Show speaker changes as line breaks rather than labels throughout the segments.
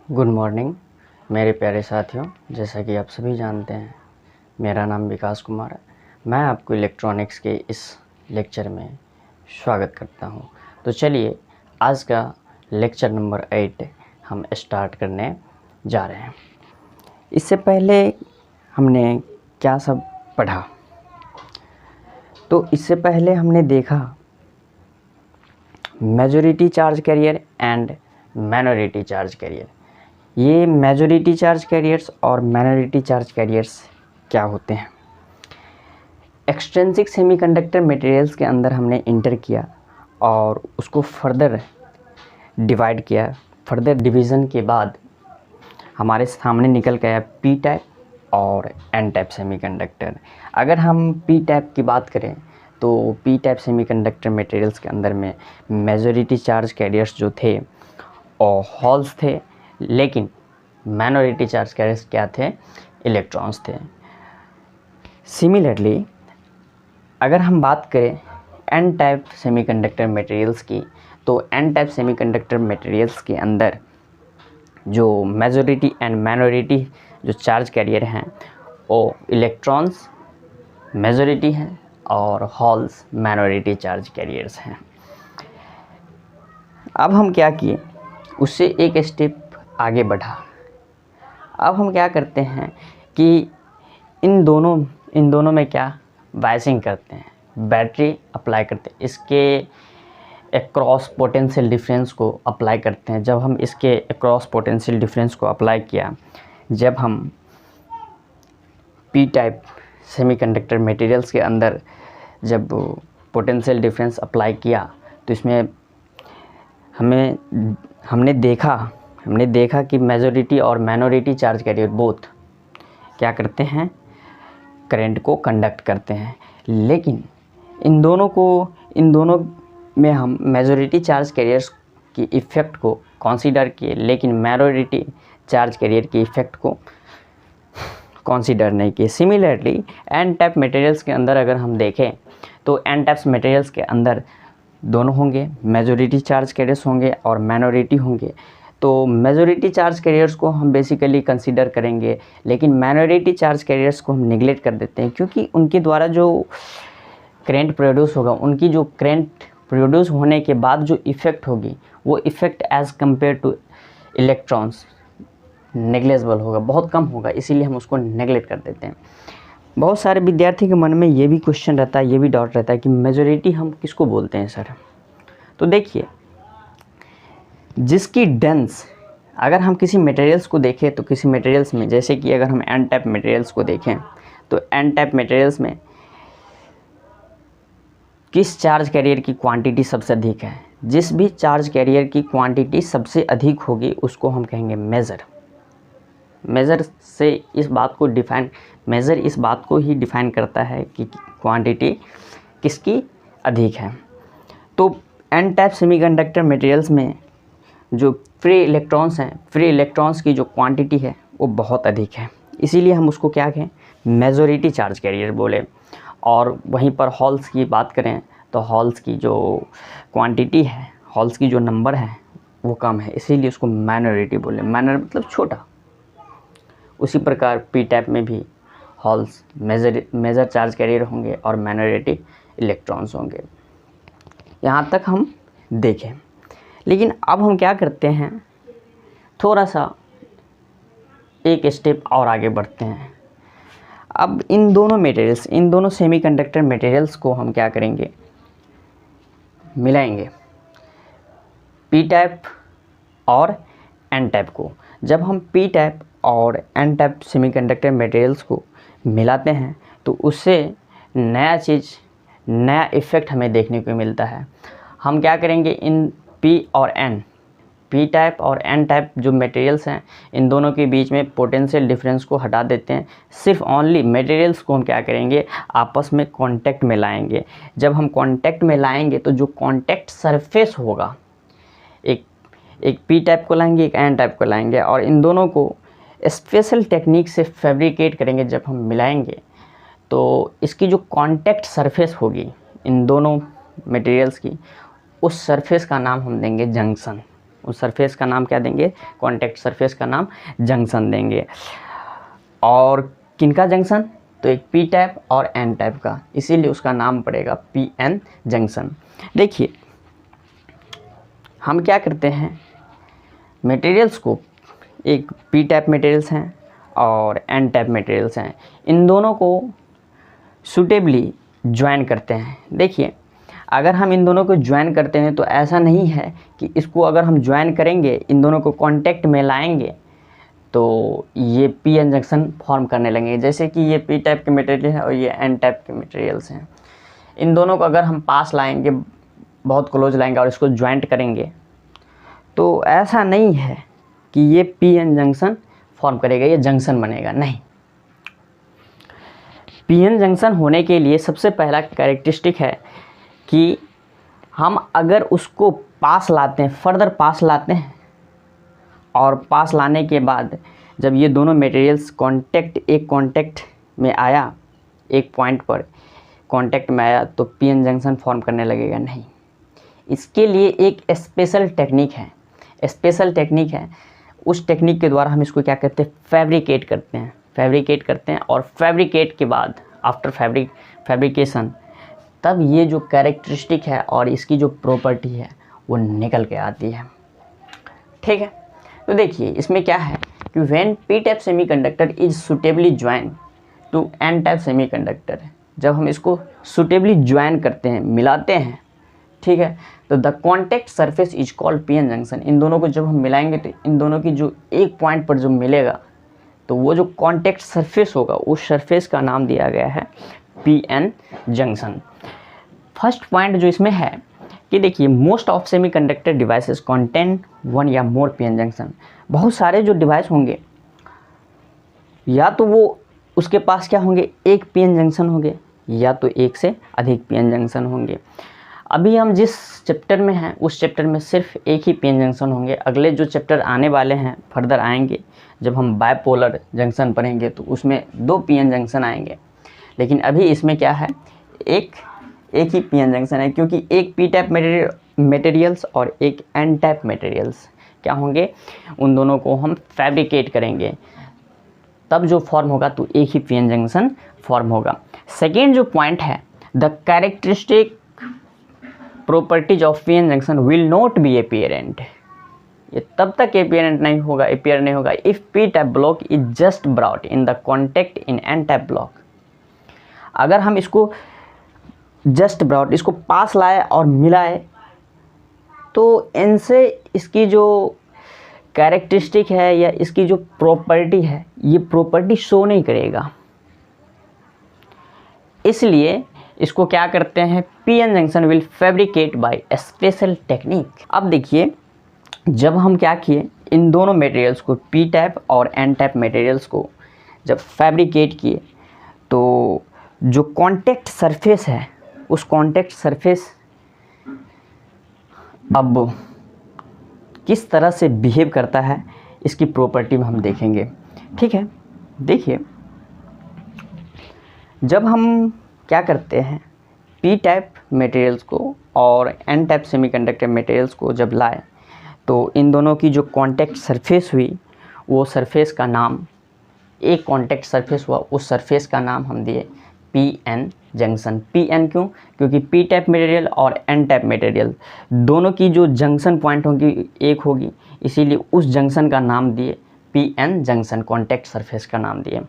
Good morning मेरे प्यारे साथियों। जैसा कि आप सभी जानते हैं, मेरा नाम विकास कुमार है। मैं आपको इलेक्ट्रॉनिक्स के इस लेक्चर में स्वागत करता हूं। तो चलिए आज का लेक्चर नंबर 8 हम स्टार्ट करने जा रहे हैं। इससे पहले हमने क्या सब पढ़ा, तो इससे पहले हमने देखा majority charge carrier and minority charge carrier. ये मेजॉरिटी चार्ज कैरियर्स और माइनॉरिटी चार्ज कैरियर्स क्या होते हैं। एक्सट्रिंसिक सेमीकंडक्टर मटेरियल्स के अंदर हमने इंटर किया और उसको फर्दर डिवाइड किया। फर्दर डिवीज़न के बाद हमारे सामने निकल गया पी टाइप और एन टाइप सेमीकंडक्टर। अगर हम पी टाइप की बात करें तो पी टाइप सेमीकंडक्टर मटेरियल्स के अंदर में मेजॉरिटी चार्ज कैरियर्स जो थे और हॉल्स थे, लेकिन माइनॉरिटी चार्ज कैरियर्स क्या थे, इलेक्ट्रॉन्स थे। सिमिलरली अगर हम बात करें एन टाइप सेमीकंडक्टर मटेरियल्स की, तो एन टाइप सेमीकंडक्टर मटेरियल्स के अंदर जो मेजॉरिटी एंड माइनॉरिटी जो चार्ज कैरियर हैं वो इलेक्ट्रॉन्स मेजॉरिटी हैं और हॉल्स माइनॉरिटी चार्ज कैरियर्स हैं। अब हम क्या किए, उससे एक स्टेप आगे बढ़ा। अब हम क्या करते हैं कि इन दोनों में क्या बायसिंग करते हैं, बैटरी अप्लाई करते हैं, इसके अक्रॉस पोटेंशियल डिफरेंस को अप्लाई करते हैं। जब हम इसके अक्रॉस पोटेंशियल डिफरेंस को अप्लाई किया, जब हम पी टाइप सेमीकंडक्टर मटेरियल्स के अंदर जब पोटेंशियल डिफरेंस अप्लाई किया, तो इसमें हमने देखा कि मेजॉरिटी और माइनॉरिटी चार्ज कैरियर बोथ क्या करते हैं, करंट को कंडक्ट करते हैं। लेकिन इन दोनों में हम मेजॉरिटी चार्ज कैरियर्स की इफ़ेक्ट को कंसीडर किए, लेकिन माइनॉरिटी चार्ज कैरियर की इफ़ेक्ट को कंसीडर नहीं किए। सिमिलरली एन टाइप मटेरियल्स के अंदर अगर हम देखें तो एन टाइप्स मटेरियल्स के अंदर दोनों होंगे, मेजॉरिटी चार्ज कैरियर्स होंगे और माइनॉरिटी होंगे। तो मेजॉरिटी चार्ज कैरियर्स को हम बेसिकली कंसीडर करेंगे, लेकिन माइनॉरिटी चार्ज कैरियर्स को हम निगलेक्ट कर देते हैं, क्योंकि उनके द्वारा जो करंट प्रोड्यूस होगा, उनकी जो करंट प्रोड्यूस होने के बाद जो इफ़ेक्ट होगी, वो effect as compare two electrons negligible होगा, बहुत कम होगा, इसीलिए हम उसको नेगलेक्ट कर देते हैं। बहुत सारे विद्यार्थी के मन में ये भी क्वेश्चन रहता है, ये भी डाउट रहता है कि मेजॉरिटी हम किसको बोलते हैं सर। तो देखिए, जिसकी डेंस, अगर हम किसी मटेरियल्स को देखें तो किसी मटेरियल्स में, जैसे कि अगर हम एन टाइप मटेरियल्स को देखें तो एन टाइप मटेरियल्स में किस चार्ज कैरियर की क्वांटिटी सबसे अधिक है। जिस भी चार्ज कैरियर की क्वांटिटी सबसे अधिक होगी उसको हम कहेंगे मेज़र। मेज़र इस बात को ही डिफ़ाइन करता है कि क्वांटिटी किसकी अधिक है। तो एन टाइप सेमीकंडक्टर मटेरियल्स में जो फ्री इलेक्ट्रॉन्स हैं, फ्री इलेक्ट्रॉन्स की जो क्वांटिटी है वो बहुत अधिक है, इसीलिए हम उसको क्या कहें, मेजॉरिटी चार्ज कैरियर बोले। और वहीं पर हॉल्स की बात करें तो हॉल्स की जो क्वांटिटी है, हॉल्स की जो नंबर है वो कम है, इसीलिए उसको माइनॉरिटी बोले। माइनर मतलब छोटा। उसी प्रकार पी टाइप में भी हॉल्स मेजर चार्ज कैरियर होंगे और माइनॉरिटी इलेक्ट्रॉन्स होंगे। यहाँ तक हम देखें। लेकिन अब हम क्या करते हैं, थोड़ा सा एक स्टेप और आगे बढ़ते हैं। अब इन दोनों सेमीकंडक्टर मटेरियल्स को हम क्या करेंगे, मिलाएंगे, पी टाइप और एन टाइप को। जब हम पी टाइप और एन टाइप सेमीकंडक्टर मटेरियल्स को मिलाते हैं तो उससे नया इफ़ेक्ट हमें देखने को मिलता है। हम क्या करेंगे, इन पी टाइप और एन टाइप जो मटेरियल्स हैं, इन दोनों के बीच में पोटेंशियल डिफरेंस को हटा देते हैं। सिर्फ ओनली मटेरियल्स को हम क्या करेंगे, आपस में कांटेक्ट में लाएंगे। जब हम कांटेक्ट में लाएंगे तो जो कांटेक्ट सरफेस होगा, एक पी टाइप को लाएंगे, एक एन टाइप को लाएंगे, और इन दोनों को स्पेशल टेक्निक से फैब्रिकेट करेंगे। जब हम मिलाएंगे तो इसकी जो कांटेक्ट सरफेस होगी इन दोनों मटेरियल्स की, उस सरफेस का नाम हम देंगे जंक्शन। उस सरफेस का नाम क्या देंगे, कॉन्टैक्ट सरफेस का नाम जंक्शन देंगे। और किनका जंक्शन, तो एक पी टाइप और एन टाइप का, इसीलिए उसका नाम पड़ेगा पी एन जंक्शन। देखिए हम क्या करते हैं, मटेरियल्स को, एक पी टाइप मटेरियल्स हैं और एन टाइप मटेरियल्स हैं, इन दोनों को सूटेबली ज्वाइन करते हैं। देखिए अगर हम इन दोनों को ज्वाइन करते हैं तो ऐसा नहीं है कि इसको अगर हम ज्वाइन करेंगे, इन दोनों को कांटेक्ट में लाएंगे तो ये पी एन जंक्शन फॉर्म करने लगेंगे। जैसे कि ये पी टाइप के मटेरियल है और ये एन टाइप के मटेरियल्स हैं, इन दोनों को अगर हम पास लाएंगे, बहुत क्लोज लाएंगे और इसको ज्वाइंट करेंगे, तो ऐसा नहीं है कि ये पी एन जंक्शन फॉर्म करेगा, ये जंक्शन बनेगा, नहीं। पी एन जंक्शन होने के लिए सबसे पहला कैरेक्टरिस्टिक है कि हम अगर उसको पास लाते हैं, फर्दर पास लाते हैं, और पास लाने के बाद जब ये दोनों मटेरियल्स एक कांटेक्ट में आया, एक पॉइंट पर कांटेक्ट में आया, तो पी एन जंक्शन फॉर्म करने लगेगा, नहीं। इसके लिए एक स्पेशल टेक्निक है, उस टेक्निक के द्वारा हम इसको क्या करते हैं, फैब्रिकेट करते हैं और फैब्रिकेट के बाद आफ्टर फैब्रिकेशन तब ये जो कैरेक्टरिस्टिक है और इसकी जो प्रॉपर्टी है वो निकल के आती है, ठीक है। तो देखिए इसमें क्या है कि when P type semiconductor is suitably join to N type semiconductor, जब हम इसको सुटेबली ज्वाइन करते हैं, मिलाते हैं, ठीक है, तो the contact surface is called P N junction. इन दोनों को जब हम मिलाएंगे तो इन दोनों की जो एक पॉइंट पर जो मिलेगा, तो वो जो कॉन्टैक्ट सरफेस होगा उस सरफेस का नाम दिया गया है P N junction. First point जो इसमें है कि देखिए most of semiconductor devices contain one or more P N junction. बहुत सारे जो डिवाइस होंगे या तो वो उसके पास क्या होंगे, एक पी एन जंक्शन होंगे या तो एक से अधिक पी एन जंक्शन होंगे। अभी हम जिस चैप्टर में हैं उस चैप्टर में सिर्फ एक ही पी एन जंक्शन होंगे। अगले जो चैप्टर आने वाले हैं, फर्दर आएंगे, जब हम बायपोलर जंक्शन पढ़ेंगे तो उसमें 2 पी एन जंक्शन आएंगे। लेकिन अभी इसमें क्या है, एक ही पी एन जंक्शन है, क्योंकि एक पी टाइप मटेरियल्स और एक एन टाइप मटेरियल्स क्या होंगे, उन दोनों को हम फैब्रिकेट करेंगे, तब जो फॉर्म होगा तो एक ही पी एन जंक्शन फॉर्म होगा। सेकेंड जो पॉइंट है, the characteristic properties of P N junction will not be apparent. ये तब तक अपीयर नहीं होगा if P type block is just brought in the contact in N type block. अगर हम इसको जस्ट ब्रॉट, इसको पास लाए और मिलाए, तो इनसे इसकी जो कैरेक्टरिस्टिक है या इसकी जो प्रॉपर्टी है, ये प्रॉपर्टी शो नहीं करेगा। इसलिए इसको क्या करते हैं, P N junction will fabricate by special technique. अब देखिए जब हम क्या किए, इन दोनों मटेरियल्स को, पी टाइप और एन टाइप मटेरियल्स को जब फैब्रिकेट किए, तो जो कॉन्टैक्ट सरफेस है उस कॉन्टैक्ट सरफेस अब किस तरह से बिहेव करता है, इसकी प्रॉपर्टी में हम देखेंगे, ठीक है। देखिए जब हम क्या करते हैं, पी टाइप मटेरियल्स को और एन टाइप सेमीकंडक्टर मटेरियल्स को जब लाए, तो इन दोनों की जो कॉन्टैक्ट सरफेस हुई, वो सरफेस का नाम, एक कॉन्टैक्ट सरफेस हुआ, उस सरफेस का नाम हम दिए P N junction. P N क्यों, क्योंकि पी टाइप मटेरियल और एन टाइप मटेरियल दोनों की जो जंक्शन पॉइंट होगी एक होगी, इसीलिए उस जंक्शन का नाम दिए P N junction, contact surface का नाम दिए।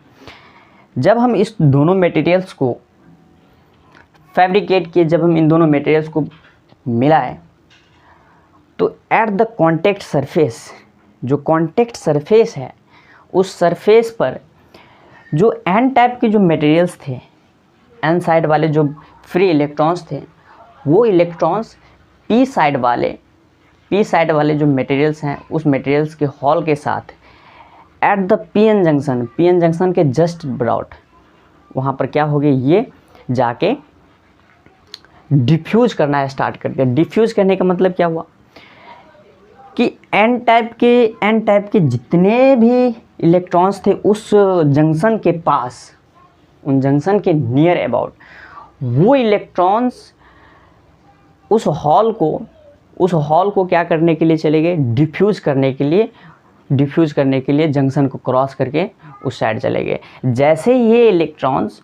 जब हम इस दोनों मटेरियल्स को फैब्रिकेट किए, जब हम इन दोनों मटेरियल्स को मिलाए, तो एट द कॉन्टैक्ट सरफेस, जो कॉन्टैक्ट सरफेस है उस सरफेस पर जो एन टाइप के जो मटेरियल्स थे, एन साइड वाले जो फ्री इलेक्ट्रॉन्स थे, वो इलेक्ट्रॉन्स पी साइड वाले जो मटेरियल्स हैं उस मटेरियल्स के हॉल के साथ at the P N junction के जस्ट ब्रॉट, वहाँ पर क्या हो गया, ये जाके डिफ्यूज करना स्टार्ट कर दिया। डिफ्यूज करने का मतलब क्या हुआ कि एन टाइप के जितने भी इलेक्ट्रॉन्स थे उस जंक्शन के पास, उन जंक्शन के नियर अबाउट, वो इलेक्ट्रॉन्स उस हॉल को, उस हॉल को क्या करने के लिए चले गए, डिफ्यूज़ करने के लिए जंक्शन को क्रॉस करके उस साइड चले गए। जैसे ये इलेक्ट्रॉन्स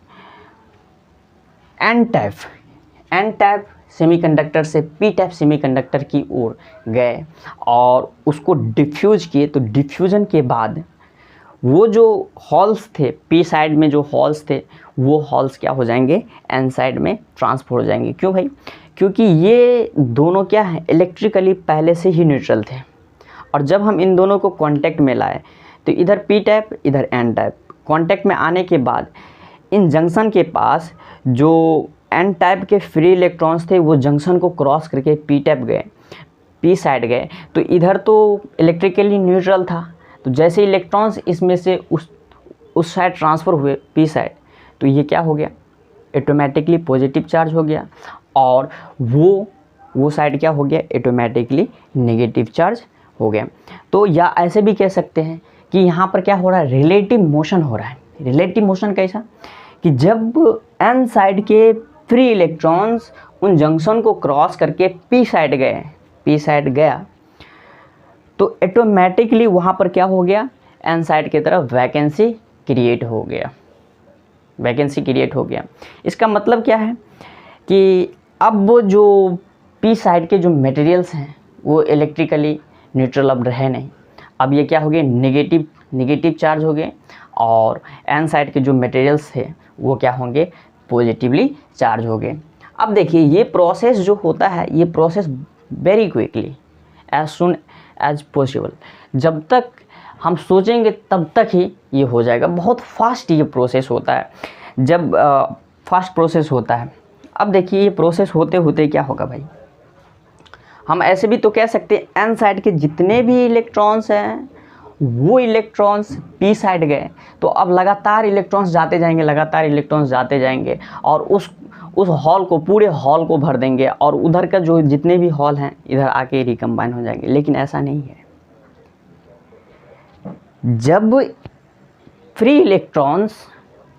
एन टाइप सेमीकंडक्टर से पी टाइप सेमीकंडक्टर की ओर गए और उसको डिफ्यूज़ किए, तो डिफ्यूज़न के बाद वो जो हॉल्स थे, पी साइड में जो हॉल्स थे, वो हॉल्स क्या हो जाएंगे, एन साइड में ट्रांसफर हो जाएंगे। क्यों भाई? क्योंकि ये दोनों क्या है, इलेक्ट्रिकली पहले से ही न्यूट्रल थे, और जब हम इन दोनों को कांटेक्ट में लाए तो इधर पी टाइप इधर एन टाइप, कांटेक्ट में आने के बाद इन जंक्शन के पास जो एन टाइप के फ्री इलेक्ट्रॉन्स थे वो जंक्शन को क्रॉस करके पी टाइप गए, पी साइड गए, तो इधर तो इलेक्ट्रिकली न्यूट्रल था, तो जैसे इलेक्ट्रॉन्स इसमें से उस साइड ट्रांसफ़र हुए पी साइड, तो ये क्या हो गया, ऑटोमेटिकली पॉजिटिव चार्ज हो गया, और वो साइड क्या हो गया, ऑटोमेटिकली नेगेटिव चार्ज हो गया। तो या ऐसे भी कह सकते हैं कि यहाँ पर क्या हो रहा है, रिलेटिव मोशन हो रहा है। रिलेटिव मोशन कैसा, कि जब एन साइड के फ्री इलेक्ट्रॉन्स उन जंक्शन को क्रॉस करके पी साइड गया, तो ऑटोमेटिकली वहाँ पर क्या हो गया, एन साइड की तरफ वैकेंसी क्रिएट हो गया। इसका मतलब क्या है कि अब वो जो पी साइड के जो मटेरियल्स हैं वो इलेक्ट्रिकली न्यूट्रल अब रहे नहीं, अब ये क्या हो गए, नेगेटिव चार्ज हो गए, और एन साइड के जो मटेरियल्स थे वो क्या होंगे, पॉजिटिवली चार्ज हो गए। अब देखिए ये प्रोसेस जो होता है, ये process very quickly, as soon as possible, जब तक हम सोचेंगे तब तक ही ये हो जाएगा। बहुत फास्ट ये प्रोसेस होता है, जब फास्ट प्रोसेस होता है। अब देखिए ये प्रोसेस होते होते क्या होगा भाई, हम ऐसे भी तो कह सकते हैं एन साइड के जितने भी इलेक्ट्रॉन्स हैं वो इलेक्ट्रॉन्स पी साइड गए, तो अब लगातार इलेक्ट्रॉन्स जाते जाएंगे और उस हॉल को, पूरे हॉल को भर देंगे, और उधर का जो जितने भी हॉल हैं इधर आके रिकम्बाइन हो जाएंगे। लेकिन ऐसा नहीं है, जब free electrons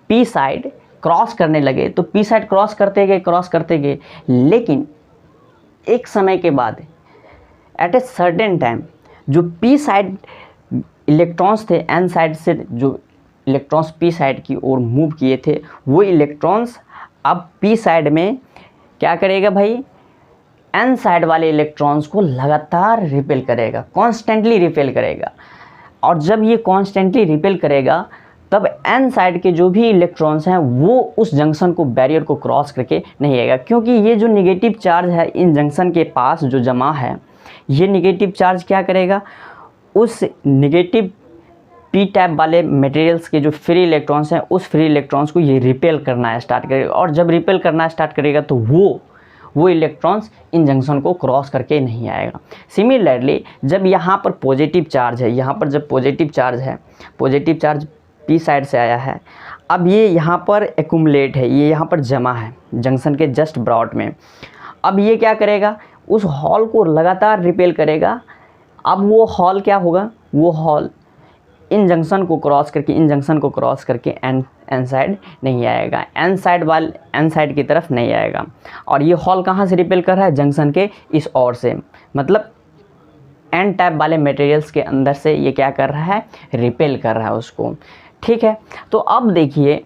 P side cross करने लगे तो पी साइड क्रॉस करते गए, लेकिन एक समय के बाद एट ए सर्टेन टाइम जो पी साइड इलेक्ट्रॉन्स थे, एन साइड से जो इलेक्ट्रॉन्स पी साइड की ओर मूव किए थे, वो इलेक्ट्रॉन्स अब पी साइड में क्या करेगा भाई, एन साइड वाले इलेक्ट्रॉन्स को लगातार रिपेल करेगा, कॉन्स्टेंटली रिपेल करेगा। और जब ये कॉन्स्टेंटली रिपेल करेगा तब एन साइड के जो भी इलेक्ट्रॉन्स हैं वो उस जंक्शन को, बैरियर को क्रॉस करके नहीं आएगा, क्योंकि ये जो निगेटिव चार्ज है इन जंक्शन के पास जो जमा है, ये निगेटिव चार्ज क्या करेगा, उस निगेटिव पी टाइप वाले मटेरियल्स के जो फ्री इलेक्ट्रॉन्स हैं उस फ्री इलेक्ट्रॉन्स को ये रिपेल करना स्टार्ट करेगा, और जब रिपेल करना स्टार्ट करेगा तो वो इलेक्ट्रॉन्स इन जंक्शन को क्रॉस करके नहीं आएगा। सिमिलरली जब यहाँ पर पॉजिटिव चार्ज है, यहाँ पर जब पॉजिटिव चार्ज पी साइड से आया है, अब ये यहाँ पर एक्यूमुलेट है, ये यहाँ पर जमा है जंक्शन के जस्ट ब्रॉड में, अब ये क्या करेगा, उस हॉल को लगातार रिपेल करेगा। अब वो हॉल क्या होगा, वो हॉल इन जंक्शन को क्रॉस करके एन साइड नहीं आएगा, एन साइड की तरफ नहीं आएगा, और ये हॉल कहाँ से रिपेल कर रहा है, जंक्शन के इस ओर से, मतलब एन टाइप वाले मटेरियल्स के अंदर से ये क्या कर रहा है, रिपेल कर रहा है उसको। ठीक है, तो अब देखिए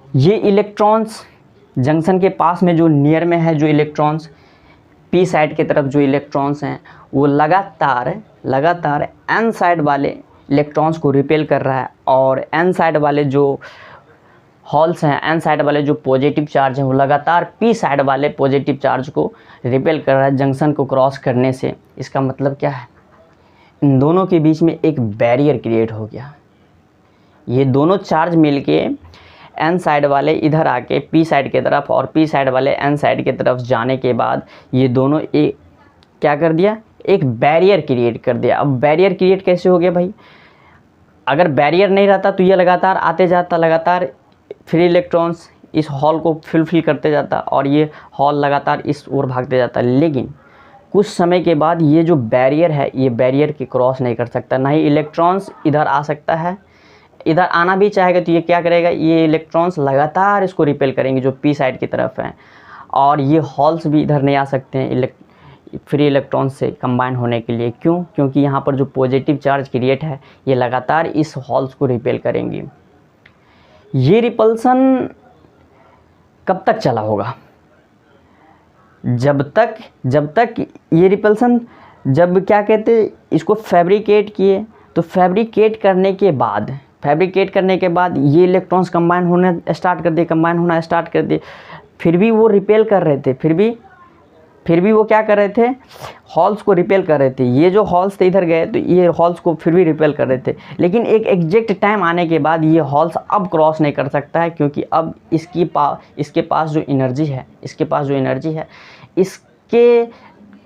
ये इलेक्ट्रॉन्स जंक्शन के पास में जो नियर में है, जो इलेक्ट्रॉन्स पी साइड की तरफ जो इलेक्ट्रॉन्स हैं वो लगातार एन साइड वाले इलेक्ट्रॉन्स को रिपेल कर रहा है, और एन साइड वाले जो हॉल्स हैं, एन साइड वाले जो पॉजिटिव चार्ज हैं वो लगातार पी साइड वाले पॉजिटिव चार्ज को रिपेल कर रहा है जंक्शन को क्रॉस करने से। इसका मतलब क्या है, इन दोनों के बीच में एक बैरियर क्रिएट हो गया। ये दोनों चार्ज मिलके एन साइड वाले इधर आके पी साइड की तरफ और पी साइड वाले एन साइड की तरफ जाने के बाद ये दोनों एक क्या कर दिया, एक बैरियर क्रिएट कर दिया। अब बैरियर क्रिएट कैसे हो गया भाई, अगर बैरियर नहीं रहता तो ये लगातार आते जाता, लगातार फ्री इलेक्ट्रॉन्स इस हॉल को फिल करते जाता और ये हॉल लगातार इस ओर भागते जाता। लेकिन कुछ समय के बाद ये जो बैरियर है ये बैरियर के क्रॉस नहीं कर सकता, ना ही इलेक्ट्रॉन्स इधर आ सकता है, इधर आना भी चाहेगा तो ये क्या करेगा, ये इलेक्ट्रॉन्स लगातार इसको रिपेल करेंगे जो पी साइड की तरफ है, और ये हॉल्स भी इधर नहीं आ सकते हैं, फ्री इलेक्ट्रॉन से कंबाइन होने के लिए। क्यों? क्योंकि यहाँ पर जो पॉजिटिव चार्ज क्रिएट है ये लगातार इस हॉल्स को रिपेल करेंगी। ये रिपल्सन कब तक चला होगा? जब तक ये रिपल्सन, जब क्या कहते इसको फैब्रिकेट किए, तो फैब्रिकेट करने के बाद ये इलेक्ट्रॉन्स कंबाइन होना स्टार्ट कर दिए, फिर भी वो रिपेल कर रहे थे, फिर भी वो क्या कर रहे थे? हॉल्स को रिपेल कर रहे थे। ये जो हॉल्स थे इधर गए तो ये हॉल्स को फिर भी रिपेल कर रहे थे, लेकिन एक एग्जैक्ट टाइम आने के बाद ये हॉल्स अब क्रॉस नहीं कर सकता है, क्योंकि अब इसके पास जो एनर्जी है, इसके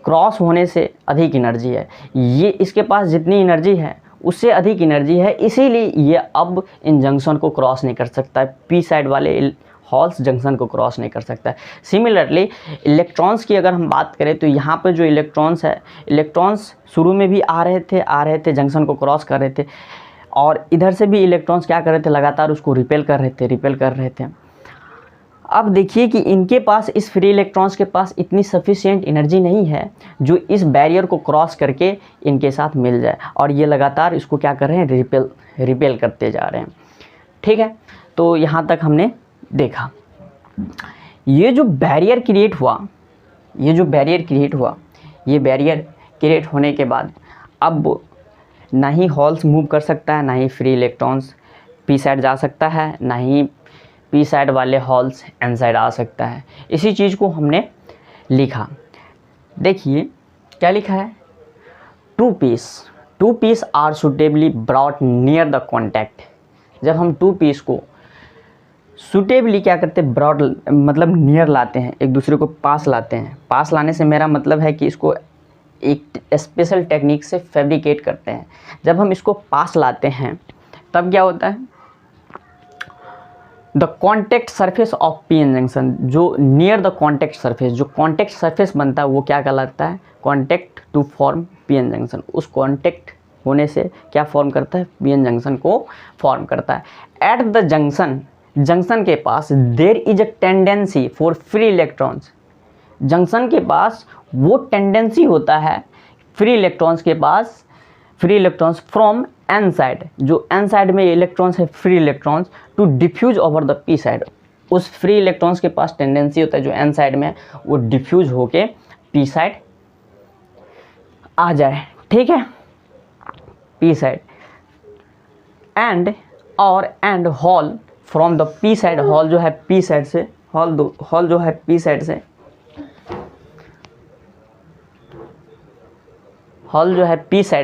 क्रॉस होने से अधिक एनर्जी है। ये इसके पास जितनी एनर्जी है उससे अधिक एनर्जी है, इसीलिए ये अब इन जंक्शन को क्रॉस नहीं कर सकता है। पी साइड वाले हॉल्स जंक्शन को क्रॉस नहीं कर सकता है। सिमिलरली इलेक्ट्रॉन्स की अगर हम बात करें तो यहाँ पर जो इलेक्ट्रॉन्स शुरू में भी आ रहे थे जंक्शन को क्रॉस कर रहे थे, और इधर से भी इलेक्ट्रॉन्स क्या कर रहे थे? लगातार उसको रिपेल कर रहे थे। अब देखिए कि इनके पास, इस फ्री इलेक्ट्रॉन्स के पास इतनी सफिशिएंट एनर्जी नहीं है जो इस बैरियर को क्रॉस करके इनके साथ मिल जाए, और ये लगातार इसको क्या कर रहे हैं? रिपेल करते जा रहे हैं। ठीक है, तो यहाँ तक हमने देखा। ये जो बैरियर क्रिएट हुआ, ये बैरियर क्रिएट होने के बाद अब ना ही हॉल्स मूव कर सकता है, ना ही फ्री इलेक्ट्रॉन्स पी साइड जा सकता है, ना ही पी साइड वाले हॉल्स एन साइड आ सकता है। इसी चीज़ को हमने लिखा। देखिए क्या लिखा है? Two pieces are suitably brought near the contact. जब हम टू पीस को सुटेबली क्या करते हैं? ब्रॉड मतलब नियर लाते हैं, एक दूसरे को पास लाते हैं। पास लाने से मेरा मतलब है कि इसको एक स्पेशल टेक्निक से फैब्रिकेट करते हैं। जब हम इसको पास लाते हैं तब क्या होता है? The contact surface of P N junction, जो नियर द कॉन्टैक्ट सरफेस, जो कॉन्टैक्ट सरफेस बनता है वो क्या कहलाता है? Contact to form P N junction. उस कॉन्टैक्ट होने से क्या फॉर्म करता है? पी एन जंक्शन को फॉर्म करता है। एट द जंक्शन के पास there is a tendency for free electrons. Junction के पास वो टेंडेंसी होता है free electrons from N side, जो एन साइड में इलेक्ट्रॉन्स है free electrons, to diffuse over the P side. उस फ्री इलेक्ट्रॉन्स के पास टेंडेंसी होता है जो एन साइड में वो डिफ्यूज होके पी साइड आ जाए। ठीक है, P side and hall from the P side. Hall जो है पी साइड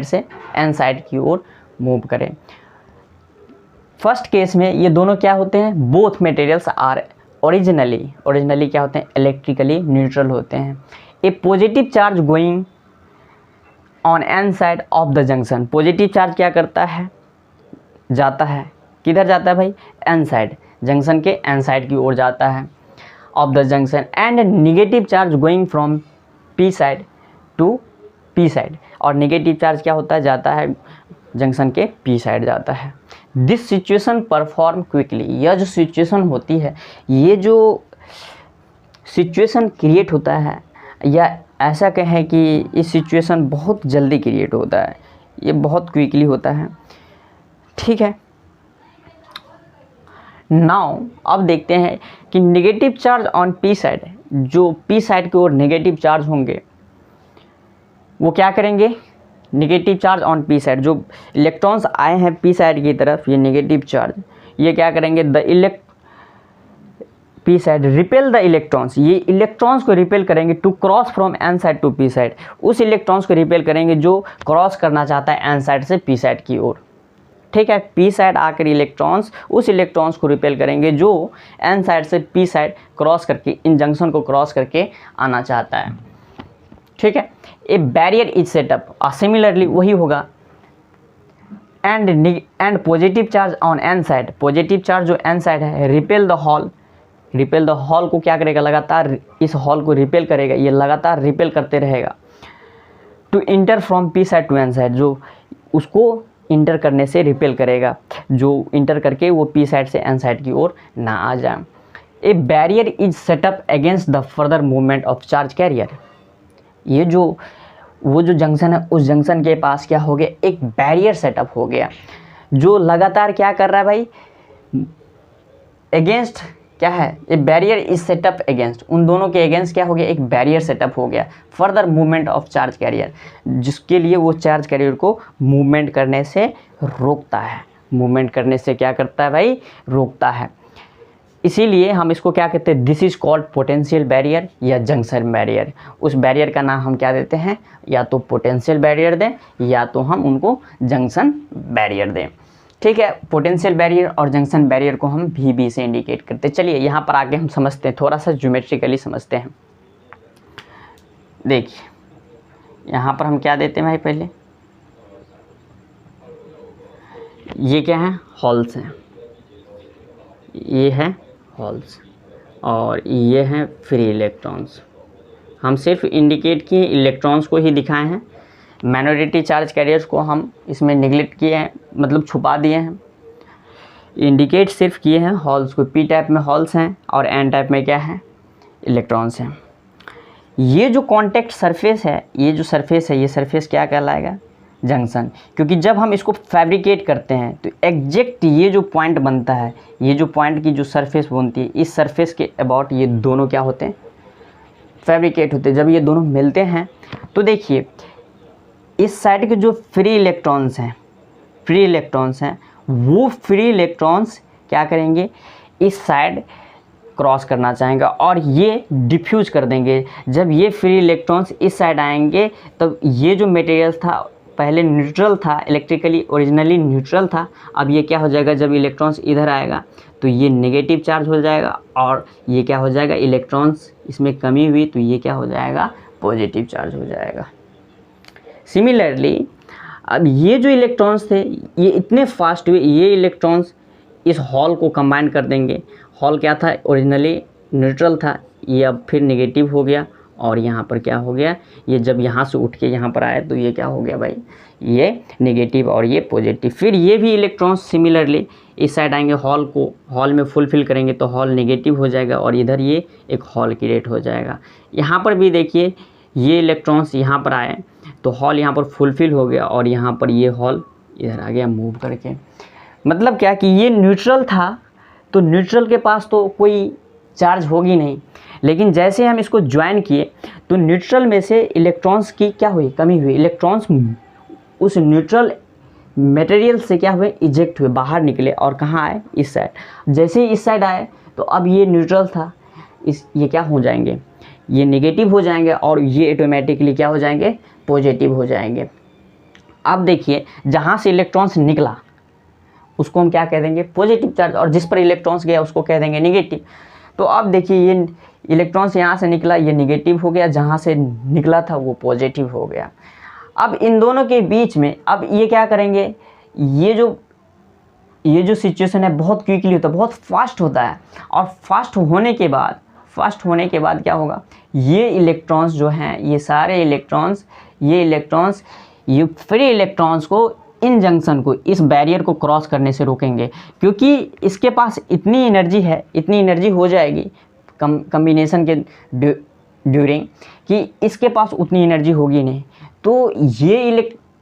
से एन साइड की ओर मूव करें। फर्स्ट केस में ये दोनों क्या होते हैं? बोथ मटेरियल्स आर ओरिजिनली क्या होते हैं? इलेक्ट्रिकली न्यूट्रल होते हैं। A positive charge going on N side of the junction. Positive charge क्या करता है? जाता है किधर जाता है भाई? एन साइड, जंक्शन के एन साइड की ओर जाता है of the junction. And negative charge going from P side to P side. और नेगेटिव चार्ज क्या होता है? जाता है जंक्शन के पी साइड जाता है। This situation perform quickly. यह जो सिचुएशन होती है, ये जो सिचुएशन क्रिएट होता है, या ऐसा कहें कि इस सिचुएशन बहुत जल्दी क्रिएट होता है, ये बहुत क्विकली होता है। ठीक है, नाउ अब देखते हैं कि negative charge on P side, जो पी साइड की ओर नेगेटिव चार्ज होंगे वो क्या करेंगे? Negative charge on P side, जो इलेक्ट्रॉन्स आए हैं पी साइड की तरफ, ये नेगेटिव चार्ज, ये क्या करेंगे? P side repel the electrons. ये इलेक्ट्रॉन्स को रिपेल करेंगे to cross from N side to P side. उस इलेक्ट्रॉन्स को रिपेल करेंगे जो क्रॉस करना चाहता है एन साइड से पी साइड की ओर। ठीक है, पी साइड आकर इलेक्ट्रॉन्स उस इलेक्ट्रॉन्स को रिपेल करेंगे जो एन साइड से पी साइड क्रॉस करके, इन जंक्शन को क्रॉस करके आना चाहता है। ठीक है, ए बैरियर इज सेटअप। सिमिलरली वही होगा। And positive charge on N side, positive charge जो एन साइड है, रिपेल द हॉल को क्या करेगा? लगातार इस हॉल को रिपेल करेगा, ये लगातार रिपेल करते रहेगा। To enter from P side to N side, जो उसको इंटर करने से रिपेल करेगा, जो इंटर करके वो पी साइड से एन साइड की ओर ना आ जाए। ए barrier is setup against the further movement of charge carrier. ये जो वो जो जंक्शन है उस जंक्शन के पास क्या हो गया, एक बैरियर सेटअप हो गया जो लगातार क्या कर रहा है भाई, अगेंस्ट क्या है, ये बैरियर इज सेटअप अगेंस्ट, उन दोनों के अगेंस्ट क्या हो गया, एक बैरियर सेटअप हो गया further movement of charge carrier, जिसके लिए वो चार्ज कैरियर को मूवमेंट करने से रोकता है, मूवमेंट करने से क्या करता है भाई, रोकता है। इसीलिए हम इसको क्या कहते हैं, this is called potential barrier या जंक्शन बैरियर। उस बैरियर का नाम हम क्या देते हैं, या तो पोटेंशियल बैरियर दें या तो हम उनको जंक्शन बैरियर दें। ठीक है, पोटेंशियल बैरियर और जंक्शन बैरियर को हम VB से इंडिकेट करते हैं। चलिए यहाँ पर आके हम समझते हैं, थोड़ा सा ज्योमेट्रिकली समझते हैं। देखिए यहाँ पर हम क्या देते हैं भाई, पहले ये क्या है, हॉल्स हैं, ये है हॉल्स और ये हैं फ्री इलेक्ट्रॉन्स। हम सिर्फ इंडिकेट किए इलेक्ट्रॉन्स को ही दिखाए हैं, माइनॉरिटी चार्ज कैरियर्स को हम इसमें निगलेक्ट किए हैं, मतलब छुपा दिए हैं। इंडिकेट सिर्फ किए हैं हॉल्स को, P टाइप में हॉल्स हैं और N टाइप में क्या है, इलेक्ट्रॉन्स हैं। ये जो कॉन्टैक्ट सरफेस है, ये जो सरफेस है, ये सरफेस क्या कहलाएगा, जंक्शन। क्योंकि जब हम इसको फैब्रिकेट करते हैं तो एग्जैक्ट ये जो पॉइंट बनता है, ये जो पॉइंट की जो सरफेस बनती है, इस सरफेस के अबाउट ये दोनों क्या होते हैं, फैब्रिकेट होते हैं। जब ये दोनों मिलते हैं तो देखिए इस साइड के जो फ्री इलेक्ट्रॉन्स हैं, वो फ्री इलेक्ट्रॉन्स क्या करेंगे, इस साइड क्रॉस करना चाहेंगे और ये डिफ्यूज कर देंगे। जब ये फ्री इलेक्ट्रॉन्स इस साइड आएंगे तब ये जो मटेरियल था पहले न्यूट्रल था, इलेक्ट्रिकली ओरिजिनली न्यूट्रल था, अब ये क्या हो जाएगा, जब इलेक्ट्रॉन्स इधर आएगा तो ये नेगेटिव चार्ज हो जाएगा और ये क्या हो जाएगा, इलेक्ट्रॉन्स इसमें कमी हुई तो ये क्या हो जाएगा, पॉजिटिव चार्ज हो जाएगा। सिमिलरली अब ये जो इलेक्ट्रॉन्स थे ये इतने फास्ट हुए, ये इलेक्ट्रॉन्स इस हॉल को कंबाइन कर देंगे। हॉल क्या था, ओरिजिनली न्यूट्रल था, ये अब फिर नेगेटिव हो गया और यहाँ पर क्या हो गया, ये जब यहाँ से उठ के यहाँ पर आए तो ये क्या हो गया भाई, ये नेगेटिव और ये पॉजिटिव। फिर ये भी इलेक्ट्रॉन्स सिमिलरली इस साइड आएंगे, हॉल को हॉल में फुलफिल करेंगे तो हॉल नेगेटिव हो जाएगा और इधर ये एक हॉल क्रिएट हो जाएगा। यहाँ पर भी देखिए ये इलेक्ट्रॉन्स यहाँ पर आए तो हॉल यहाँ पर फुलफिल हो गया और यहाँ पर ये हॉल इधर आ गया मूव करके। मतलब क्या कि ये न्यूट्रल था तो न्यूट्रल के पास तो कोई चार्ज होगी नहीं, लेकिन जैसे हम इसको ज्वाइन किए तो न्यूट्रल में से इलेक्ट्रॉन्स की क्या हुई, कमी हुई। इलेक्ट्रॉन्स उस न्यूट्रल मटेरियल से क्या हुए, इजेक्ट हुए, बाहर निकले और कहाँ आए, इस साइड। जैसे ही इस साइड आए तो अब ये न्यूट्रल था, ये क्या हो जाएंगे, ये नेगेटिव हो जाएंगे और ये ऑटोमेटिकली क्या हो जाएंगे, पॉजिटिव हो जाएंगे। अब देखिए जहाँ से इलेक्ट्रॉन्स निकला उसको हम क्या कह देंगे, पॉजिटिव चार्ज, और जिस पर इलेक्ट्रॉन्स गया उसको कह देंगे नेगेटिव। तो अब देखिए ये इलेक्ट्रॉन्स यहाँ से निकला, ये नेगेटिव हो गया, जहाँ से निकला था वो पॉजिटिव हो गया। अब इन दोनों के बीच में अब ये क्या करेंगे, ये जो सिचुएशन है बहुत क्विकली होता है, बहुत फास्ट होता है। और फास्ट होने के बाद क्या होगा, ये इलेक्ट्रॉन्स जो हैं, ये सारे इलेक्ट्रॉन्स, ये फ्री इलेक्ट्रॉन्स को इन जंक्शन को, इस बैरियर को क्रॉस करने से रोकेंगे। क्योंकि इसके पास इतनी एनर्जी है, इतनी एनर्जी हो जाएगी कम्बिनेशन के ड्यूरिंग कि इसके पास उतनी एनर्जी होगी नहीं। तो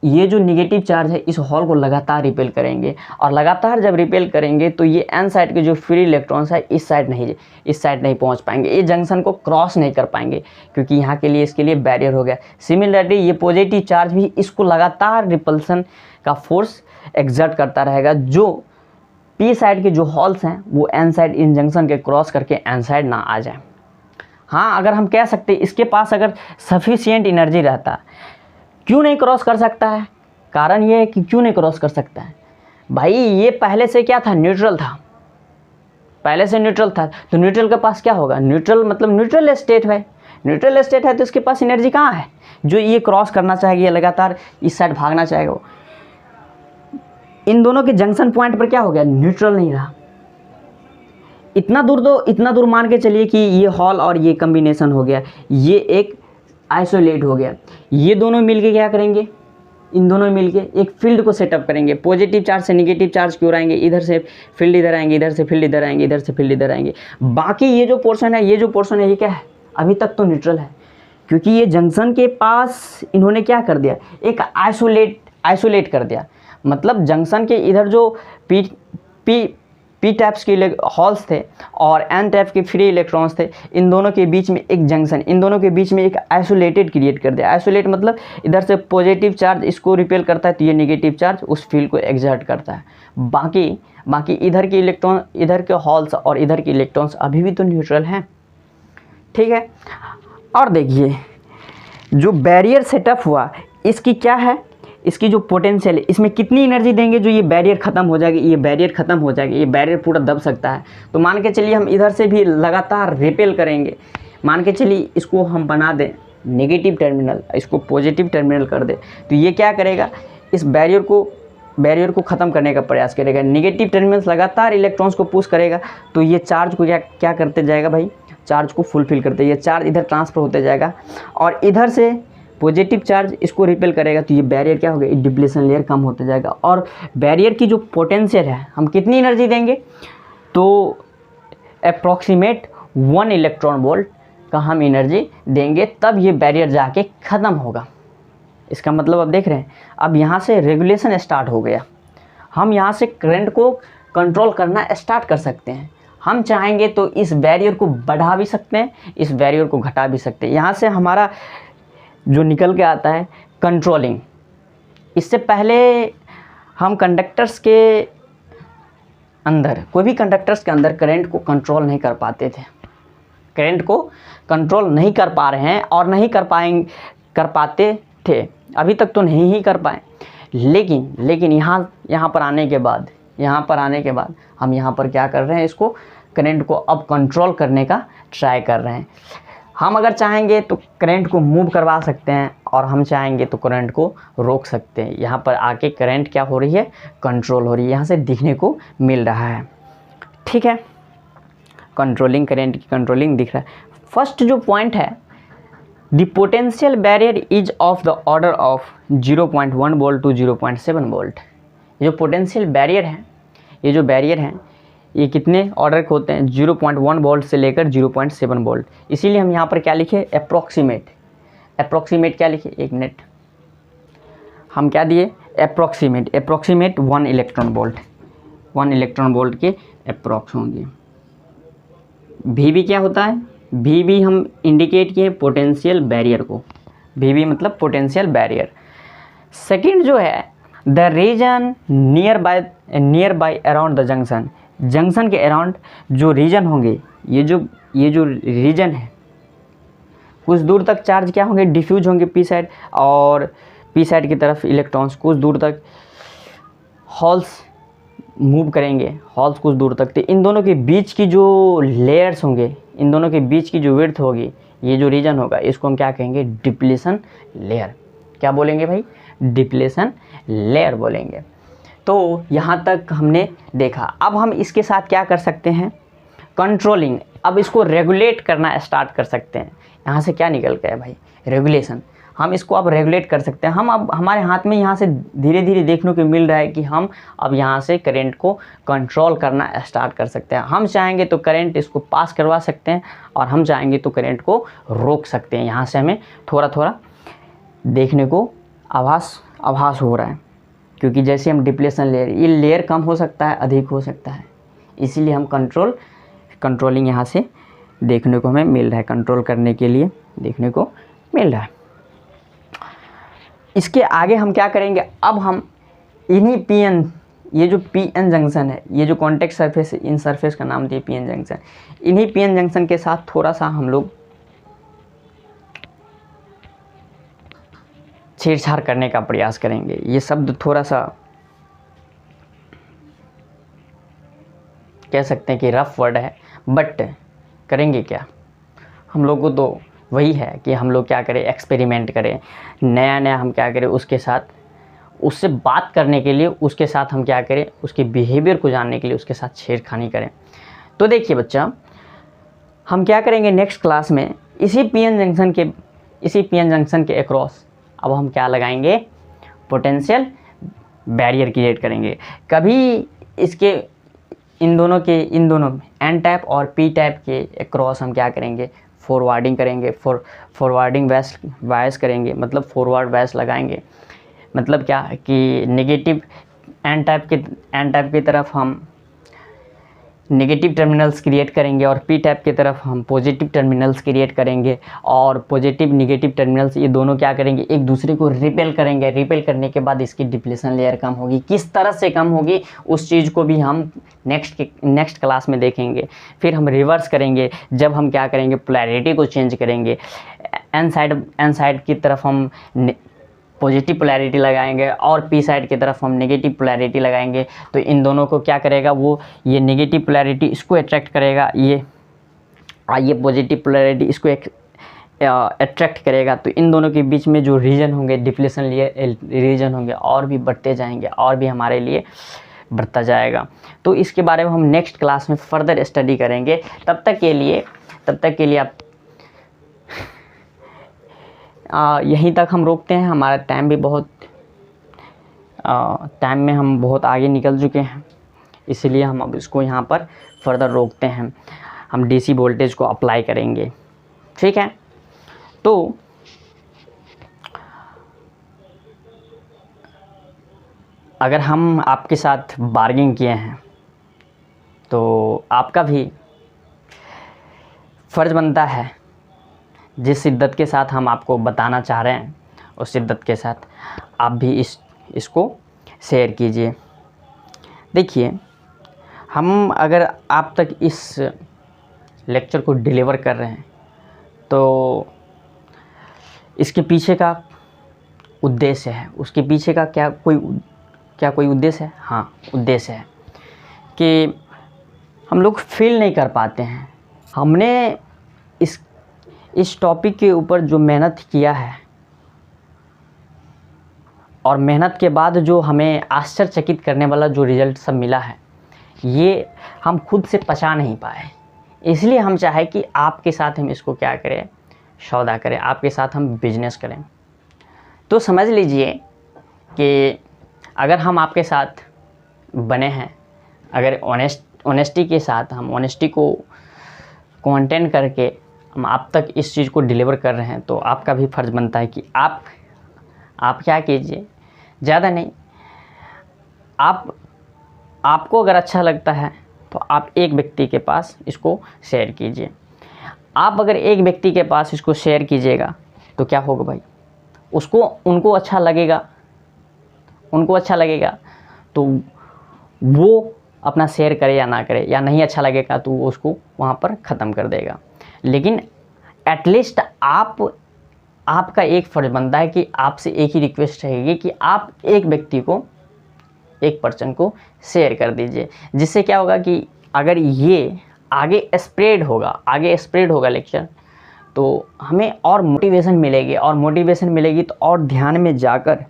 ये जो नेगेटिव चार्ज है इस हॉल को लगातार रिपेल करेंगे और लगातार जब रिपेल करेंगे तो ये एन साइड के जो फ्री इलेक्ट्रॉन्स है इस साइड नहीं पहुंच पाएंगे, ये जंक्शन को क्रॉस नहीं कर पाएंगे क्योंकि यहाँ के लिए इसके लिए बैरियर हो गया। सिमिलरली ये पॉजिटिव चार्ज भी इसको लगातार रिपल्सन का फोर्स एग्जर्ट करता रहेगा, जो P साइड के जो हॉल्स हैं वो एन साइड इन जंक्शन के क्रॉस करके एन साइड ना आ जाए। हाँ, अगर हम कह सकते हैं इसके पास अगर सफिशिएंट एनर्जी रहता, क्यों नहीं क्रॉस कर सकता है, कारण ये है कि क्यों नहीं क्रॉस कर सकता है भाई, ये पहले से क्या था, न्यूट्रल था, पहले से न्यूट्रल था। तो न्यूट्रल के पास क्या होगा, न्यूट्रल मतलब न्यूट्रल स्टेट है, न्यूट्रल स्टेट है तो इसके पास एनर्जी कहाँ है, जो ये क्रॉस करना चाहेगी, ये लगातार इस साइड भागना चाहेगा। वो इन दोनों के जंक्शन पॉइंट पर क्या हो गया, न्यूट्रल नहीं रहा। इतना दूर मान के चलिए कि ये हॉल और ये कम्बिनेशन हो गया, ये एक आइसोलेट हो गया। ये दोनों मिलके क्या करेंगे, इन दोनों मिलके एक फील्ड को सेटअप करेंगे। पॉजिटिव चार्ज से नेगेटिव चार्ज क्यों आएंगे, इधर से फील्ड इधर आएंगे, इधर से फील्ड इधर आएंगे, इधर से फील्ड इधर आएंगे। बाकी ये जो पोर्शन है ये क्या है, अभी तक तो न्यूट्रल है, क्योंकि ये जंक्शन के पास इन्होंने क्या कर दिया, एक आइसोलेट कर दिया। मतलब जंक्शन के इधर जो पी टाइप्स के हॉल्स थे और एन टाइप के फ्री इलेक्ट्रॉन्स थे, इन दोनों के बीच में एक जंक्शन, इन दोनों के बीच में एक आइसोलेटेड क्रिएट कर दिया। आइसोलेट मतलब इधर से पॉजिटिव चार्ज इसको रिपेल करता है तो ये नेगेटिव चार्ज उस फील्ड को एक्सर्ट करता है। बाकी इधर के इलेक्ट्रॉन, इधर के हॉल्स और इधर के इलेक्ट्रॉन्स अभी भी तो न्यूट्रल हैं, ठीक है। और देखिए जो बैरियर सेटअप हुआ इसकी क्या है, इसकी जो पोटेंशियल है, इसमें कितनी एनर्जी देंगे जो ये बैरियर ख़त्म हो जाएगी, ये बैरियर ख़त्म हो जाएगी, ये बैरियर पूरा दब सकता है। तो मान के चलिए हम इधर से भी लगातार रिपेल करेंगे, मान के चलिए इसको हम बना दें नेगेटिव टर्मिनल, इसको पॉजिटिव टर्मिनल कर दे, तो ये क्या करेगा, इस बैरियर को ख़त्म करने का प्रयास करेगा। नेगेटिव टर्मिनल्स लगातार इलेक्ट्रॉन्स को पुश करेगा तो ये चार्ज को क्या करते जाएगा भाई, चार्ज को फुलफिल करते, ये चार्ज इधर ट्रांसफ़र होते जाएगा और इधर से पॉजिटिव चार्ज इसको रिपेल करेगा तो ये बैरियर क्या हो गया, डिप्लीशन लेयर कम होते जाएगा। और बैरियर की जो पोटेंशियल है हम कितनी एनर्जी देंगे, तो अप्रॉक्सीमेट 1 इलेक्ट्रॉन वोल्ट का हम एनर्जी देंगे, तब ये बैरियर जाके ख़त्म होगा। इसका मतलब अब देख रहे हैं, अब यहाँ से रेगुलेशन स्टार्ट हो गया, हम यहाँ से करंट को कंट्रोल करना स्टार्ट कर सकते हैं। हम चाहेंगे तो इस बैरियर को बढ़ा भी सकते हैं, इस बैरियर को घटा भी सकते हैं। यहाँ से हमारा जो निकल के आता है कंट्रोलिंग। इससे पहले हम कंडक्टर्स के अंदर, कोई भी कंडक्टर्स के अंदर करंट को कंट्रोल नहीं कर पाते थे, करंट को कंट्रोल नहीं कर पा रहे हैं और नहीं कर पाते थे, अभी तक तो नहीं ही कर पाए। लेकिन यहाँ पर आने के बाद हम यहाँ पर क्या कर रहे हैं, इसको करंट को अब कंट्रोल करने का ट्राई कर रहे हैं। हम अगर चाहेंगे तो करंट को मूव करवा सकते हैं और हम चाहेंगे तो करंट को रोक सकते हैं। यहाँ पर आके करंट क्या हो रही है, कंट्रोल हो रही है, यहाँ से दिखने को मिल रहा है, ठीक है। कंट्रोलिंग, करंट की कंट्रोलिंग दिख रहा है। फर्स्ट जो पॉइंट है, the potential barrier is of the order of 0.1 volt to 0.7 volt. ये जो पोटेंशियल बैरियर है, ये जो बैरियर हैं ये कितने ऑर्डर के होते हैं, 0.1 वोल्ट से लेकर 0.7 वोल्ट। इसीलिए हम यहाँ पर क्या लिखे, अप्रॉक्सीमेट क्या लिखे, एक मिनट, हम क्या दिए, अप्रॉक्सीमेट 1 इलेक्ट्रॉन वोल्ट के अप्रॉक्स होंगे। वी क्या होता है, वी हम इंडिकेट किए पोटेंशियल बैरियर को, वी मतलब पोटेंशियल बैरियर। सेकंड जो है, the region near by around the junction के अराउंड जो रीजन होंगे, ये जो रीजन है, कुछ दूर तक चार्ज क्या होंगे, डिफ्यूज होंगे पी साइड, और पी साइड की तरफ इलेक्ट्रॉन्स कुछ दूर तक, हॉल्स मूव करेंगे, हॉल्स कुछ दूर तक। तो इन दोनों के बीच की जो लेयर्स होंगे, इन दोनों के बीच की जो विड्थ होगी, ये जो रीजन होगा, इसको हम क्या कहेंगे, डिप्लीशन लेयर। क्या बोलेंगे भाई, डिप्लीशन लेयर बोलेंगे। तो यहाँ तक हमने देखा। अब हम इसके साथ क्या कर सकते हैं, कंट्रोलिंग। अब इसको रेगुलेट करना स्टार्ट कर सकते हैं। यहाँ से क्या निकल गया भाई, रेगुलेशन। हम इसको अब रेगुलेट कर सकते हैं। हम अब हमारे हाथ में यहाँ से धीरे धीरे देखने को मिल रहा है कि हम अब यहाँ से करंट को कंट्रोल करना स्टार्ट कर सकते हैं। हम चाहेंगे तो करंट इसको पास करवा सकते हैं और हम चाहेंगे तो करंट को रोक सकते हैं। यहाँ से हमें थोड़ा थोड़ा देखने को आभास हो रहा है, क्योंकि जैसे हम डिप्लेशन लेयर, ये लेयर कम हो सकता है, अधिक हो सकता है, इसीलिए हम कंट्रोलिंग यहाँ से देखने को हमें मिल रहा है, कंट्रोल करने के लिए देखने को मिल रहा है। इसके आगे हम क्या करेंगे, अब हम इन्हीं पीएन, ये जो पीएन जंक्शन है, ये जो कॉन्टेक्ट सरफेस है, इन सरफेस का नाम दिए पीएन जंक्शन, इन्हीं पीएन जंक्शन के साथ थोड़ा सा हम लोग छेड़छाड़ करने का प्रयास करेंगे। ये शब्द थोड़ा सा कह सकते हैं कि रफ वर्ड है, बट करेंगे क्या, हम लोग को तो वही है कि हम लोग क्या करें, एक्सपेरिमेंट करें, नया हम क्या करें, उसके साथ, उससे बात करने के लिए, उसके साथ हम क्या करें, उसके बिहेवियर को जानने के लिए उसके साथ छेड़खानी करें। तो देखिए बच्चा, हम क्या करेंगे नेक्स्ट क्लास में, इसी पीएन जंक्शन के अक्रॉस अब हम क्या लगाएंगे, पोटेंशियल बैरियर क्रिएट करेंगे। कभी इसके इन दोनों एन टाइप और पी टाइप के अक्रॉस हम क्या करेंगे, फॉरवर्डिंग करेंगे, फॉरवर्डिंग बायस करेंगे, मतलब फॉरवर्ड बायस लगाएंगे। मतलब क्या कि नेगेटिव एन टाइप की तरफ हम नेगेटिव टर्मिनल्स क्रिएट करेंगे और पी टाइप की तरफ हम पॉजिटिव टर्मिनल्स क्रिएट करेंगे। और पॉजिटिव निगेटिव टर्मिनल्स ये दोनों क्या करेंगे, एक दूसरे को रिपेल करेंगे। रिपेल करने के बाद इसकी डिप्लीशन लेयर कम होगी। किस तरह से कम होगी उस चीज़ को भी हम नेक्स्ट क्लास में देखेंगे। फिर हम रिवर्स करेंगे, जब हम क्या करेंगे, पोलैरिटी को चेंज करेंगे। एन साइड की तरफ हम पॉजिटिव पोलैरिटी लगाएंगे और पी साइड की तरफ हम नेगेटिव पोलैरिटी लगाएंगे। तो इन दोनों को क्या करेगा, वो ये नेगेटिव पोलैरिटी इसको अट्रैक्ट करेगा, ये पॉजिटिव पोलैरिटी इसको अट्रैक्ट करेगा। तो इन दोनों के बीच में जो रीजन होंगे, डिप्लीशन लिए रीजन होंगे, और भी बढ़ते जाएंगे और भी हमारे लिए बढ़ता जाएगा। तो इसके बारे में हम नेक्स्ट क्लास में फर्दर स्टडी करेंगे। तब तक के लिए आप यहीं तक हम रोकते हैं। हमारा टाइम भी टाइम में हम बहुत आगे निकल चुके हैं, इसलिए हम अब इसको यहाँ पर फर्दर रोकते हैं। हम डीसी वोल्टेज को अप्लाई करेंगे, ठीक है। तो अगर हम आपके साथ बार्गेनिंग किए हैं तो आपका भी फ़र्ज़ बनता है, जिस शिद्दत के साथ हम आपको बताना चाह रहे हैं उस शिद्दत के साथ आप भी इसको शेयर कीजिए। देखिए, हम अगर आप तक इस लेक्चर को डिलीवर कर रहे हैं तो इसके पीछे का उद्देश्य है, उसके पीछे का क्या कोई उद्देश्य है? हाँ, उद्देश्य है कि हम लोग फील नहीं कर पाते हैं। हमने इस टॉपिक के ऊपर जो मेहनत किया है और मेहनत के बाद जो हमें आश्चर्यचकित करने वाला जो रिज़ल्ट सब मिला है, ये हम खुद से पचा नहीं पाए। इसलिए हम चाहे कि आपके साथ हम इसको क्या करें, सौदा करें, आपके साथ हम बिजनेस करें। तो समझ लीजिए कि अगर हम आपके साथ बने हैं, अगर ऑनेस्टी के साथ हम ऑनेस्टी को कंटेन करके हम आप तक इस चीज़ को डिलीवर कर रहे हैं, तो आपका भी फ़र्ज़ बनता है कि आप क्या कीजिए, ज़्यादा नहीं, आपको अगर अच्छा लगता है तो आप एक व्यक्ति के पास इसको शेयर कीजिए। आप अगर एक व्यक्ति के पास इसको शेयर कीजिएगा तो क्या होगा भाई, उनको अच्छा लगेगा तो वो अपना शेयर करे या ना करे, या नहीं अच्छा लगेगा तो वो उसको वहाँ पर ख़त्म कर देगा। लेकिन एटलीस्ट आपका एक फ़र्ज़ बनता है कि आपसे एक ही रिक्वेस्ट रहेगी कि आप एक व्यक्ति को, एक पर्सन को शेयर कर दीजिए। जिससे क्या होगा कि अगर ये आगे स्प्रेड होगा लेक्चर, तो हमें और मोटिवेशन मिलेगी तो और ध्यान में जाकर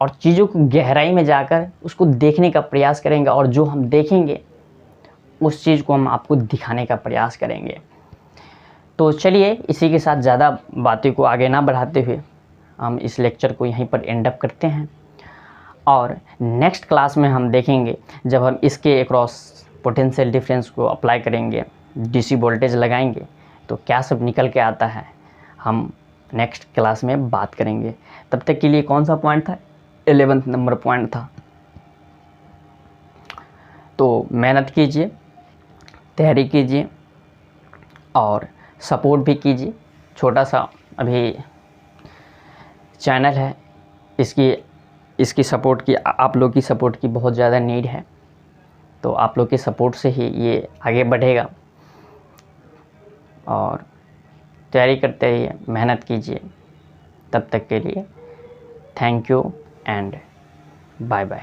और चीज़ों को गहराई में जाकर उसको देखने का प्रयास करेंगे, और जो हम देखेंगे उस चीज़ को हम आपको दिखाने का प्रयास करेंगे। तो चलिए, इसी के साथ ज़्यादा बातें को आगे ना बढ़ाते हुए हम इस लेक्चर को यहीं पर एंड अप करते हैं, और नेक्स्ट क्लास में हम देखेंगे जब हम इसके अक्रॉस पोटेंशियल डिफरेंस को अप्लाई करेंगे, डीसी वोल्टेज लगाएंगे, तो क्या सब निकल के आता है, हम नेक्स्ट क्लास में बात करेंगे। तब तक के लिए कौन सा पॉइंट था? 11 नंबर पॉइंट था। तो मेहनत कीजिए, तैयारी कीजिए और सपोर्ट भी कीजिए। छोटा सा अभी चैनल है, इसकी सपोर्ट की, आप लोग की सपोर्ट की बहुत ज़्यादा नीड है। तो आप लोग के सपोर्ट से ही ये आगे बढ़ेगा, और तैयारी करते रहिए, मेहनत कीजिए। तब तक के लिए thank you and bye bye.